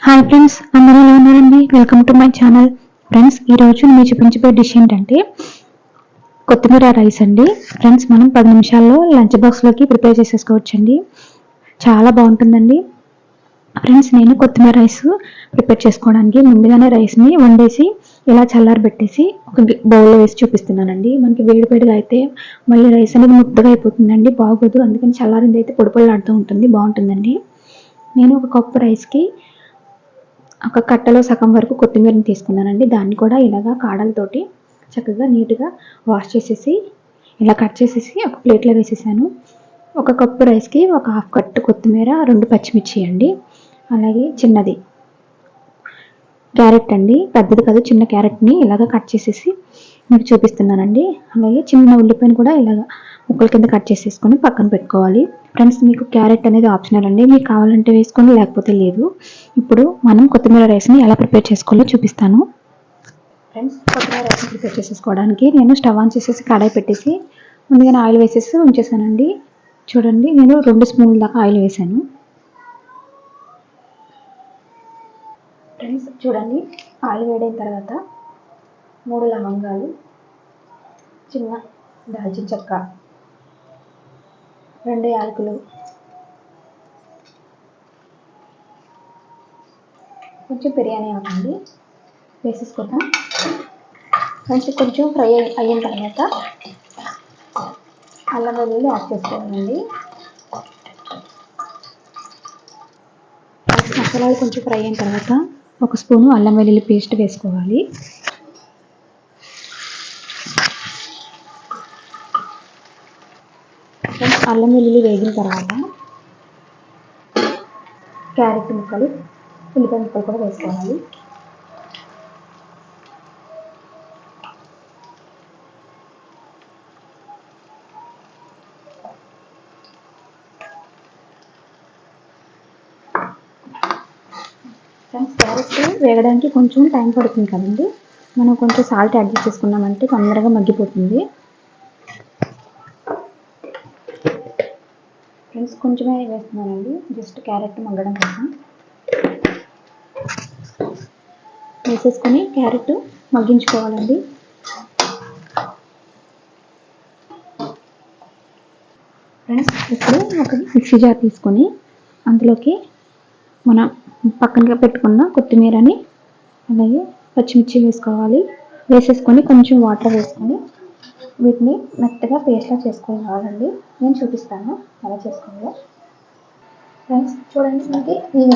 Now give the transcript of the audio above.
Hi friends, అందరూ ఎలా ఉన్నారండి? Welcome to my channel. Friends, ఈరోజు నేను చూపించబోయే డిష్ ఏంటంటే కొత్తిమీర రైస్ అండి. ఫ్రెండ్స్, మనం 10 నిమిషాల్లో లంచ్ బాక్స్లోకి ప్రిపేర్ చేసేసుకోవచ్చండి. చాలా బాగుంటుందండి. ఫ్రెండ్స్, నేను కొత్తిమీర రైస్ ప్రిపేర్ చేసుకోవడానికి ముందుగానే రైస్ని వండేసి ఇలా చల్లారబెట్టేసి ఒక బౌల్లో వేసి చూపిస్తున్నానండి. మనకి వేడిగా అయితే మళ్ళీ రైస్ అనేది ముద్దగా అయిపోతుందండి, బాగోదు. అందుకని చల్లారింది అయితే పొడి పొడిలాడుతూ ఉంటుంది, బాగుంటుందండి. నేను ఒక కప్పు రైస్కి ఒక కట్టలో సగం వరకు కొత్తిమీరని తీసుకున్నానండి. దాన్ని కూడా ఇలాగా కాడలతోటి చక్కగా నీట్గా వాష్ చేసేసి ఇలా కట్ చేసేసి ఒక ప్లేట్లో వేసేసాను. ఒక కప్పు రైస్కి ఒక హాఫ్ కట్టు కొత్తిమీర, 2 పచ్చిమిర్చి అండి. అలాగే చిన్నది క్యారెట్ అండి, పెద్దది కాదు, చిన్న క్యారెట్ని ఇలాగ కట్ చేసేసి మీకు చూపిస్తున్నానండి. అలాగే చిన్న ఉల్లిపాయను కూడా ఇలాగ ముక్కల కింద కట్ చేసేసుకొని పక్కన పెట్టుకోవాలి. ఫ్రెండ్స్, మీకు క్యారెట్ అనేది ఆప్షనల్ అండి, మీకు కావాలంటే వేసుకోండి, లేకపోతే లేదు. ఇప్పుడు మనం కొత్తిమీర రైస్ని ఎలా ప్రిపేర్ చేసుకోవాలో చూపిస్తాను. ఫ్రెండ్స్, కొత్తిమీర రైస్ని ప్రిపేర్ చేసేసుకోవడానికి నేను స్టవ్ ఆన్ చేసేసి కడాయి పెట్టేసి ముందుగానే ఆయిల్ వేసేసి ఉంచేసానండి. చూడండి, నేను 2 స్పూన్ల దాకా ఆయిల్ వేసాను. ఫ్రెండ్స్, చూడండి, ఆయిల్ వేడైన తర్వాత 3 లవంగాలు, చిన్న దాల్చిన చెక్క, 2 యాలకులు, కొంచెం బిర్యానీ ఆకు అండి వేసేసుకుందాం. ఫ్రెండ్స్, కొంచెం ఫ్రై అయిన తర్వాత అల్లం వెల్లుల్లి యాడ్ చేసుకోవాలండి. మసాలాలు కొంచెం ఫ్రై అయిన తర్వాత 1 స్పూను అల్లం వెల్లుల్లి పేస్ట్ వేసుకోవాలి. అల్లం వెల్లుల్లి వేగిన తర్వాత క్యారెట్ ముక్కలు, ఉల్లిపాయ ముక్కలు కూడా వేసుకోవాలి. క్యారెట్ వేగడానికి కొంచెం టైం పడుతుంది కదండి, మనం కొంచెం సాల్ట్ యాడ్ చేసుకున్నామంటే తొందరగా మగ్గిపోతుంది. ఫ్రెండ్స్, కొంచెమే వేస్తున్నానండి, జస్ట్ క్యారెట్ మగ్గడం కోసం వేసేసుకొని క్యారెట్ మగ్గించుకోవాలండి. ఫ్రెండ్స్, ఇప్పుడు ఒక మిక్సీ జార్ తీసుకొని అందులోకి మనం పక్కనగా పెట్టుకున్న కొత్తిమీరని అలాగే పచ్చిమిర్చి వేసుకోవాలి. వేసేసుకొని కొంచెం వాటర్ వేసుకొని వీటిని మెత్తగా పేస్ట్లా చేసుకోవాలండి. నేను చూపిస్తాను ఎలా చేసుకోవాలో. ఫ్రెండ్స్, చూడండి, మనకి ఈ విధంగా